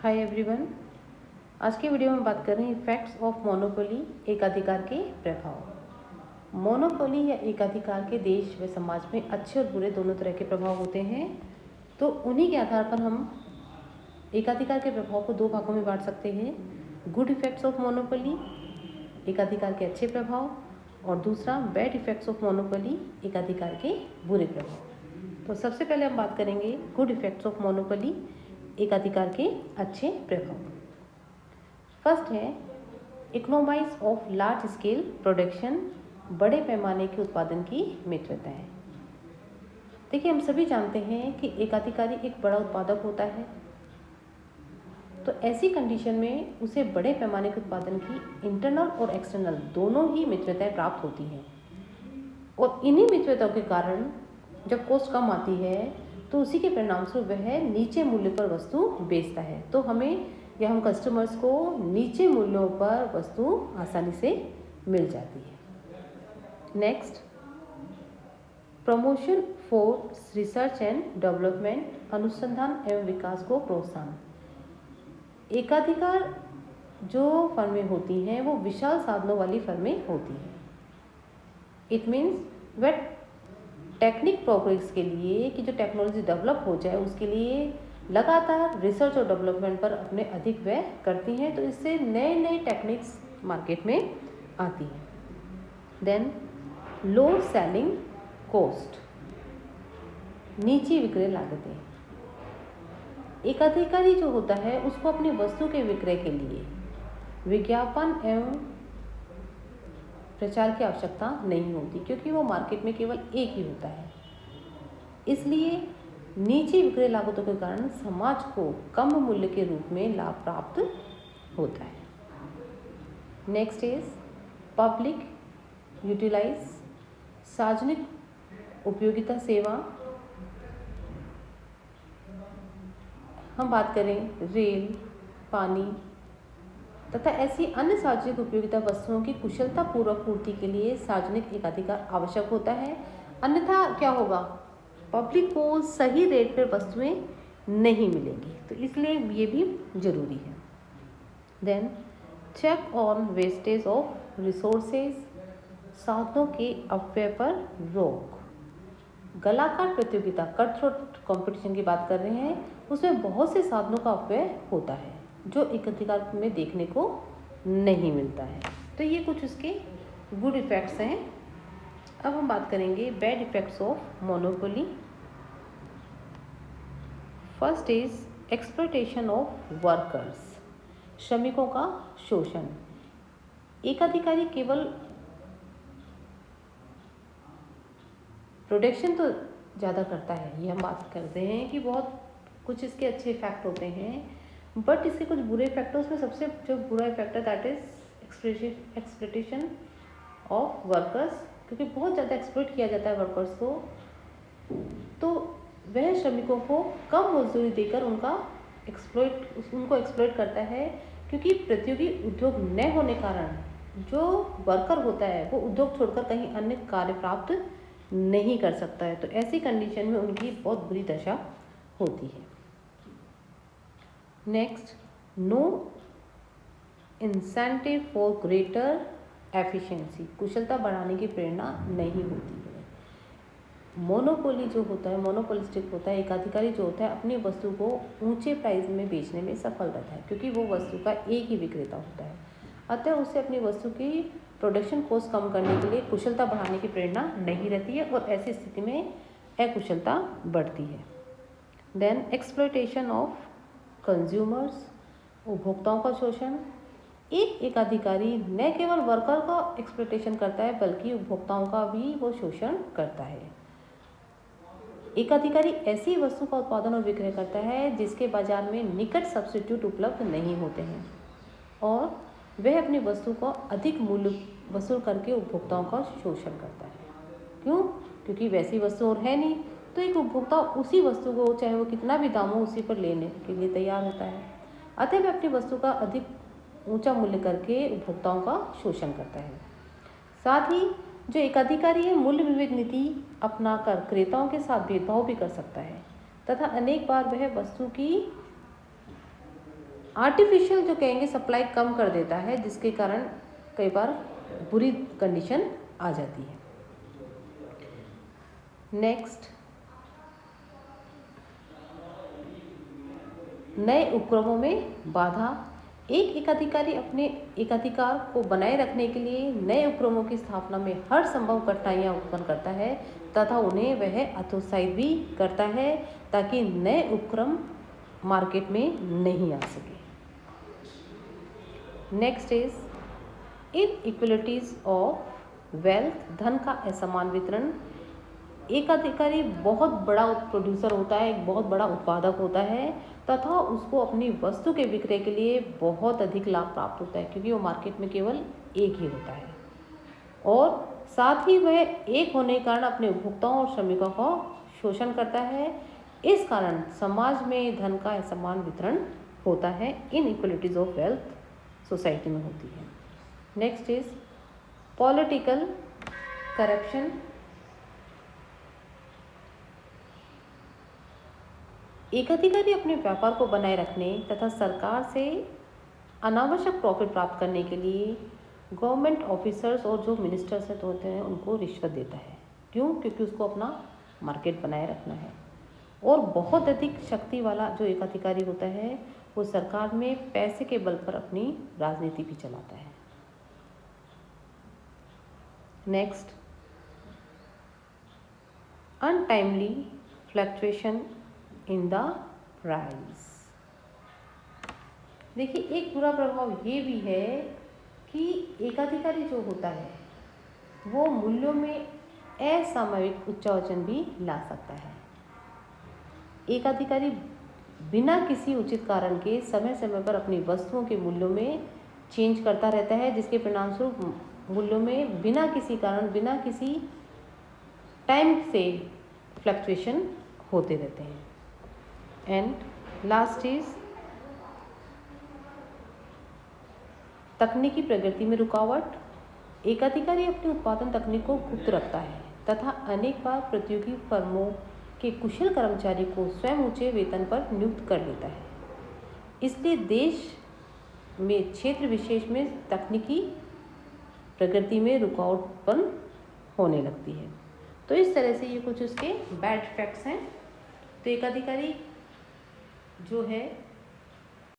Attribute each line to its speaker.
Speaker 1: Hi everyone. आज के video में बात कर रहे हैं इफेक्ट्स ऑफ मोनोपोली, एकाधिकार के प्रभाव। मोनोपोली या एकाधिकार के देश व समाज में अच्छे और बुरे दोनों तरह के प्रभाव होते हैं। तो उन्हीं के आधार पर हम एकाधिकार के प्रभाव को दो भागों में बांट सकते हैं। गुड इफेक्ट्स ऑफ मोनोपोली, एकाधिकार के अच्छे प्रभाव, और दूसरा बैड इफेक्ट्स ऑफ मोनोपोली, एकाधिकार के बुरे प्रभाव। तो सबसे पहले हम बात करेंगे गुड इफेक्ट्स ऑफ मोनोपोली, एकाधिकार के अच्छे प्रभाव। फर्स्ट है इकोनॉमाइज ऑफ लार्ज स्केल प्रोडक्शन, बड़े पैमाने के उत्पादन की मित्रता है। देखिए, हम सभी जानते हैं कि एकाधिकारी एक बड़ा उत्पादक होता है, तो ऐसी कंडीशन में उसे बड़े पैमाने के उत्पादन की इंटरनल और एक्सटर्नल दोनों ही मित्रताएं प्राप्त होती हैं। और इन्हीं मित्रताओं के कारण जब कॉस्ट कम आती है तो उसी के परिणाम से वह नीचे मूल्य पर वस्तु बेचता है। तो हमें या हम कस्टमर्स को नीचे मूल्यों पर वस्तु आसानी से मिल जाती है। Next, promotion for research and development, अनुसंधान एवं विकास को प्रोत्साहन। एकाधिकार जो फर्में होती हैं वो विशाल साधनों वाली फर्में होती हैं। इट मीन्स वह टेक्निक प्रोग्रेस के लिए कि जो टेक्नोलॉजी डेवलप हो जाए उसके लिए लगातार रिसर्च और डेवलपमेंट पर अपने अधिक व्यय करती हैं, तो इससे नए नए टेक्निक्स मार्केट में आती हैं। देन लो सेलिंग कॉस्ट, नीची विक्रय लागतें। एकाधिकारी जो होता है उसको अपनी वस्तु के विक्रय के लिए विज्ञापन एवं प्रचार की आवश्यकता नहीं होती, क्योंकि वो मार्केट में केवल एक ही होता है। इसलिए नीची विक्रय लागतों के कारण समाज को कम मूल्य के रूप में लाभ प्राप्त होता है। नेक्स्ट इज पब्लिक यूटिलाइज, सार्वजनिक उपयोगिता सेवा। हम बात करें रेल, पानी तथा ऐसी अन्य सार्वजनिक उपयोगिता वस्तुओं की कुशलतापूर्वक पूर्ति के लिए सार्वजनिक एकाधिकार आवश्यक होता है। अन्यथा क्या होगा, पब्लिक को सही रेट पर वस्तुएं नहीं मिलेंगी, तो इसलिए ये भी जरूरी है। Then check on wastage of resources, साधनों के अपव्यय पर रोक। गलाकार प्रतियोगिता, कट थ्रोट कॉम्पिटिशन की बात कर रहे हैं, उसमें बहुत से साधनों का अपव्यय होता है जो एकाधिकार में देखने को नहीं मिलता है। तो ये कुछ उसके गुड इफेक्ट्स हैं। अब हम बात करेंगे bad effects of monopoly. First is exploitation of workers, श्रमिकों का शोषण। एकाधिकारी केवल प्रोडक्शन तो ज़्यादा करता है, ये हम बात करते हैं कि बहुत कुछ इसके अच्छे इफेक्ट होते हैं, बट इसके कुछ बुरे इफेक्ट हैं। उसमें सबसे जो बुरा इफेक्ट है that is exploitation of workers, क्योंकि बहुत ज़्यादा एक्सप्लॉयट किया जाता है वर्कर्स को, तो वह श्रमिकों को कम मजदूरी देकर उनको एक्सप्लॉयट करता है। क्योंकि प्रतियोगी उद्योग न होने कारण जो वर्कर होता है वो उद्योग छोड़कर कहीं अन्य कार्य प्राप्त नहीं कर सकता है, तो ऐसी कंडीशन में उनकी बहुत बुरी दशा होती है। Next, no incentive for greater efficiency, कुशलता बढ़ाने की प्रेरणा नहीं होती है। मोनोपोली जो होता है, मोनोपोलिस्टिक होता है, एकाधिकारी जो होता है अपनी वस्तु को ऊंचे प्राइस में बेचने में सफल रहता है, क्योंकि वो वस्तु का एक ही विक्रेता होता है। अतः उसे अपनी वस्तु की प्रोडक्शन कॉस्ट कम करने के लिए कुशलता बढ़ाने की प्रेरणा नहीं रहती है, और ऐसी स्थिति में अकुशलता बढ़ती है। देन एक्सप्लॉयटेशन ऑफ कंज्यूमर्स, उपभोक्ताओं का शोषण। एक एकाधिकारी न केवल वर्कर का एक्सप्लॉयटेशन करता है बल्कि उपभोक्ताओं का भी वो शोषण करता है। एकाधिकारी ऐसी वस्तु का उत्पादन और विक्रय करता है जिसके बाजार में निकट सब्स्टिट्यूट उपलब्ध नहीं होते हैं, और वह अपनी वस्तु को अधिक मूल्य वसूल करके उपभोक्ताओं का शोषण करता है। क्यों? क्योंकि वैसी वस्तु और है नहीं, तो एक उपभोक्ता उसी वस्तु को चाहे वो कितना भी दाम हो उसी पर लेने के लिए तैयार होता है। अतः वह अपनी वस्तु का अधिक ऊंचा मूल्य करके उपभोक्ताओं का शोषण करता है। साथ ही जो एकाधिकारी है मूल्य विभेद नीति अपनाकर क्रेताओं के साथ भेदभाव भी कर सकता है, तथा अनेक बार वह वस्तु की आर्टिफिशियल जो कहेंगे सप्लाई कम कर देता है, जिसके कारण कई बार बुरी कंडीशन आ जाती है। नेक्स्ट, नए उपक्रमों में बाधा। एक एकाधिकारी अपने एकाधिकार को बनाए रखने के लिए नए उपक्रमों की स्थापना में हर संभव कठिनाइयां उत्पन्न करता है तथा उन्हें वह हतोत्साहित भी करता है ताकि नए उपक्रम मार्केट में नहीं आ सके। Next is inequalities of wealth, धन का असमान वितरण। एक अधिकारी बहुत बड़ा प्रोड्यूसर होता है, एक बहुत बड़ा उत्पादक होता है तथा उसको अपनी वस्तु के विक्रय के लिए बहुत अधिक लाभ प्राप्त होता है, क्योंकि वो मार्केट में केवल एक ही होता है और साथ ही वह एक होने के कारण अपने उपभोक्ताओं और श्रमिकों का शोषण करता है। इस कारण समाज में धन का असमान वितरण होता है, इनइक्वलिटीज ऑफ वेल्थ सोसाइटी में होती है। Next is political corruption. एकाधिकारी अपने व्यापार को बनाए रखने तथा सरकार से अनावश्यक प्रॉफिट प्राप्त करने के लिए गवर्नमेंट ऑफिसर्स और जो मिनिस्टर्स होते हैं उनको रिश्वत देता है। क्यों? क्योंकि उसको अपना मार्केट बनाए रखना है। और बहुत अधिक शक्ति वाला जो एकाधिकारी होता है वो सरकार में पैसे के बल पर अपनी राजनीति भी चलाता है। Next, untimely fluctuation in the price. देखिए, एक बुरा प्रभाव ये भी है कि एकाधिकारी जो होता है वो मूल्यों में असामयिक उच्चावचन भी ला सकता है। एकाधिकारी बिना किसी उचित कारण के समय समय पर अपनी वस्तुओं के मूल्यों में चेंज करता रहता है, जिसके परिणामस्वरूप मूल्यों में बिना किसी कारण, बिना किसी टाइम से फ्लक्चुएशन होते रहते हैं। एंड लास्ट इज तकनीकी प्रगति में रुकावट। एकाधिकारी अपनी उत्पादन तकनीक को गुप्त रखता है तथा अनेक बार प्रतियोगी फर्मों के कुशल कर्मचारी को स्वयं ऊंचे वेतन पर नियुक्त कर लेता है। इसलिए देश में क्षेत्र विशेष में तकनीकी प्रगति में रुकावट उत्पन्न होने लगती है। तो इस तरह से ये कुछ उसके बैड इफेक्ट्स हैं। तो एकाधिकारी जो है